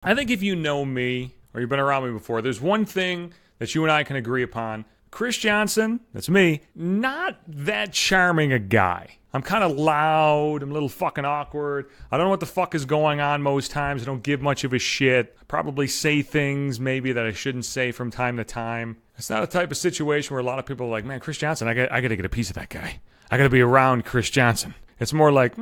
I think if you know me or you've been around me before, there's one thing that you and I can agree upon. Chris Johnson, that's me, not that charming a guy. I'm kind of loud. I'm a little fucking awkward. I don't know what the fuck is going on most times. I don't give much of a shit. Probably say things maybe that I shouldn't say from time to time. It's not a type of situation where a lot of people are like, man, Chris Johnson, I got to get a piece of that guy. I got to be around Chris Johnson. It's more like,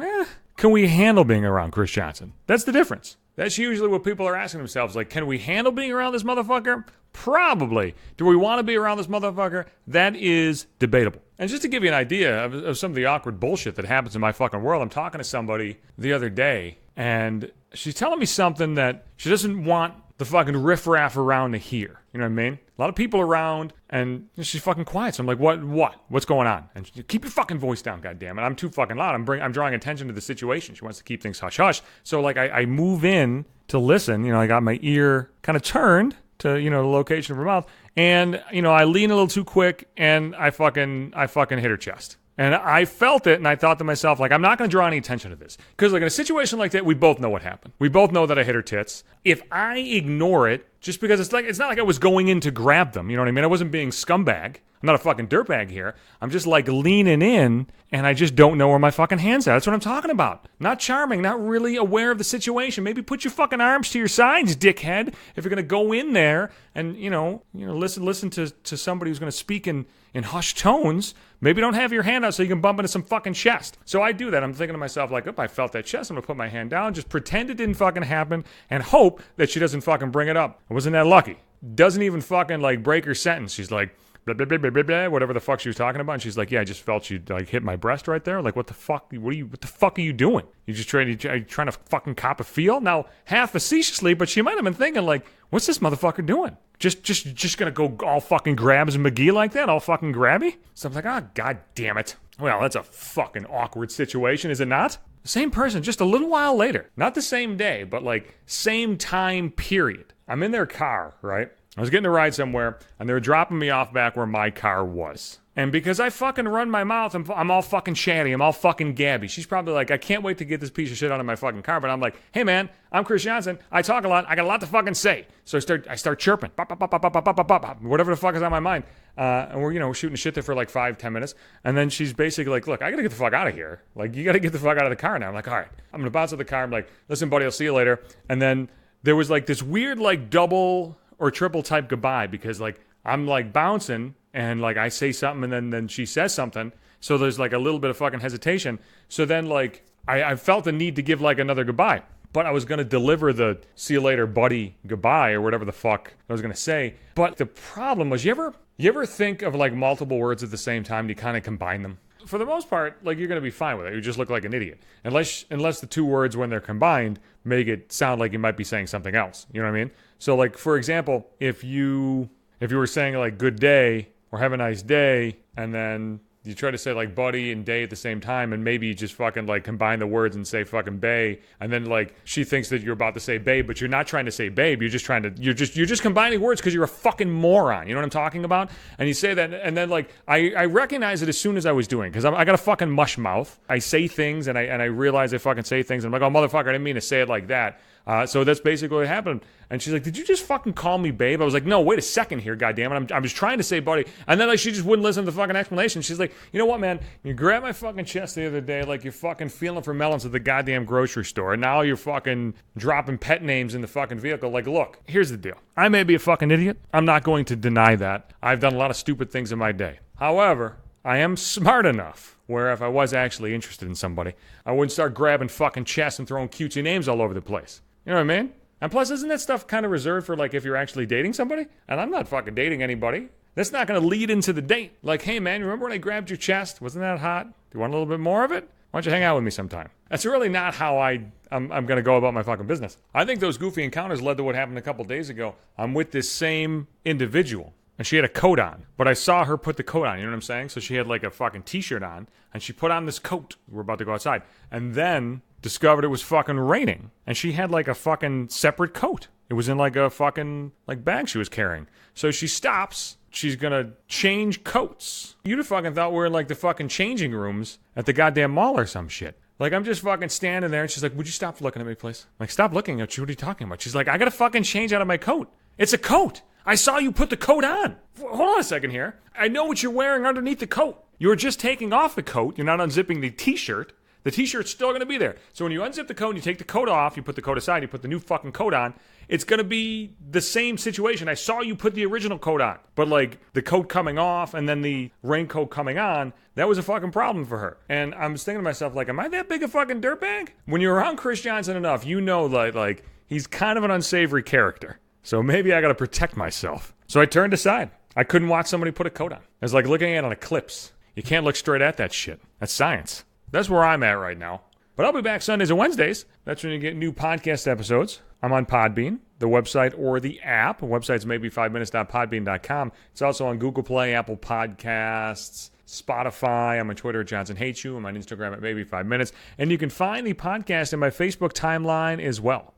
can we handle being around Chris Johnson? That's the difference. That's usually what people are asking themselves. Like, can we handle being around this motherfucker? Probably. Do we want to be around this motherfucker? That is debatable. And just to give you an idea of some of the awkward bullshit that happens in my fucking world, I'm talking to somebody the other day, and she's telling me something that she doesn't want the fucking riffraff around to hear. You know what I mean? A lot of people around, and she's fucking quiet. So I'm like, what's going on? And she, keep your fucking voice down, goddammit. I'm too fucking loud. I'm drawing attention to the situation. She wants to keep things hush-hush. So like I move in to listen. You know, I got my ear kind of turned to, you know, the location of her mouth. And, you know, I lean a little too quick, and I fucking hit her chest. And I felt it, and I thought to myself, like, I'm not going to draw any attention to this. Because, like, in a situation like that, we both know what happened. We both know that I hit her tits. If I ignore it, just because it's not like I was going in to grab them, you know what I mean? I wasn't being scumbag. I'm not a fucking dirtbag here. I'm just, like, leaning in, and I just don't know where my fucking hand's at. That's what I'm talking about. Not charming, not really aware of the situation. Maybe put your fucking arms to your sides, dickhead, if you're going to go in there and, you know, listen to somebody who's going to speak in hushed tones. Maybe don't have your hand out so you can bump into some fucking chest. So I do that. I'm thinking to myself, like, I felt that chest. I'm going to put my hand down, just pretend it didn't fucking happen, and hope that she doesn't fucking bring it up. I wasn't that lucky. Doesn't even fucking, like, break her sentence. She's like, blah, blah, blah, blah, blah, blah, whatever the fuck she was talking about. And she's like, yeah, I just felt you, like, hit my breast right there. Like, what the fuck are you doing? You just trying to fucking cop a feel? Now, half facetiously, but she might have been thinking, like, what's this motherfucker doing? Just gonna go all fucking grabs McGee like that? All fucking grabby? So I'm like, oh, god damn it. Well, that's a fucking awkward situation, is it not? Same person, just a little while later. Not the same day, but like same time period. I'm in their car, right? I was getting a ride somewhere, and they were dropping me off back where my car was. And because I fucking run my mouth, I'm all fucking chatty, I'm all fucking gabby. She's probably like, I can't wait to get this piece of shit out of my fucking car. But I'm like, hey man, I'm Chris Johnson. I talk a lot. I got a lot to fucking say. So I start chirping, whatever the fuck is on my mind. And we're shooting shit there for like 5-10 minutes. And then she's basically like, look, I gotta get the fuck out of here. Like, you gotta get the fuck out of the car now. I'm like, all right. I'm gonna bounce out the car. I'm like, listen, buddy, I'll see you later. And then there was like this weird like double or triple type goodbye, because like I'm like bouncing and like I say something and then she says something. So there's like a little bit of fucking hesitation. So then like I felt the need to give like another goodbye. But I was going to deliver the see you later buddy goodbye or whatever the fuck I was going to say. But the problem was, you ever think of like multiple words at the same time and you kind of combine them? For the most part, like, you're going to be fine with it. You just look like an idiot. Unless the two words, when they're combined, make it sound like you might be saying something else. You know what I mean? So, like, for example, if you were saying, like, good day or have a nice day, and then you try to say, like, buddy and day at the same time, and maybe you just fucking, like, combine the words and say fucking bae, and then, like, she thinks that you're about to say babe, but you're not trying to say babe. You're just combining words because you're a fucking moron. You know what I'm talking about? And you say that, and then, like, I recognize it as soon as I was doing, because I got a fucking mush mouth. I say things, and I realize I fucking say things, and I'm like, oh, motherfucker, I didn't mean to say it like that. So that's basically what happened. And she's like, did you just fucking call me babe? I was like, no, wait a second here, goddammit. I'm just trying to say buddy. And then like she just wouldn't listen to the fucking explanation. She's like, you know what, man? You grabbed my fucking chest the other day like you're fucking feeling for melons at the goddamn grocery store. And now you're fucking dropping pet names in the fucking vehicle. Like, look, here's the deal. I may be a fucking idiot. I'm not going to deny that. I've done a lot of stupid things in my day. However, I am smart enough where if I was actually interested in somebody, I wouldn't start grabbing fucking chests and throwing cutesy names all over the place. You know what I mean? And plus, isn't that stuff kind of reserved for, like, if you're actually dating somebody? And I'm not fucking dating anybody. That's not going to lead into the date. Like, hey, man, remember when I grabbed your chest? Wasn't that hot? Do you want a little bit more of it? Why don't you hang out with me sometime? That's really not how I'm going to go about my fucking business. I think those goofy encounters led to what happened a couple days ago. I'm with this same individual, and she had a coat on. But I saw her put the coat on, you know what I'm saying? So she had, like, a fucking t-shirt on, and she put on this coat. We're about to go outside. And then discovered it was fucking raining, and she had like a fucking separate coat. It was in like a fucking like bag she was carrying. So she stops. She's gonna change coats. You'd have fucking thought we were in like the fucking changing rooms at the goddamn mall or some shit. Like, I'm just fucking standing there, and she's like, would you stop looking at me, please? I'm like, stop looking at you. What are you talking about? She's like, I gotta fucking change out of my coat. It's a coat. I saw you put the coat on. Hold on a second here. I know what you're wearing underneath the coat. You were just taking off the coat. You're not unzipping the t-shirt. The t-shirt's still going to be there. So when you unzip the coat and you take the coat off, you put the coat aside, you put the new fucking coat on, it's going to be the same situation. I saw you put the original coat on. But like the coat coming off and then the raincoat coming on, that was a fucking problem for her. And I was thinking to myself, like, am I that big a fucking dirtbag? When you're around Chris Johnson enough, you know like he's kind of an unsavory character. So maybe I got to protect myself. So I turned aside. I couldn't watch somebody put a coat on. It was like looking at an eclipse. You can't look straight at that shit. That's science. That's where I'm at right now. But I'll be back Sundays and Wednesdays. That's when you get new podcast episodes. I'm on Podbean, the website or the app. The website's maybe5minutes.podbean.com. It's also on Google Play, Apple Podcasts, Spotify. I'm on Twitter at Johnson Hates You. I'm on Instagram at maybe5minutes. And you can find the podcast in my Facebook timeline as well.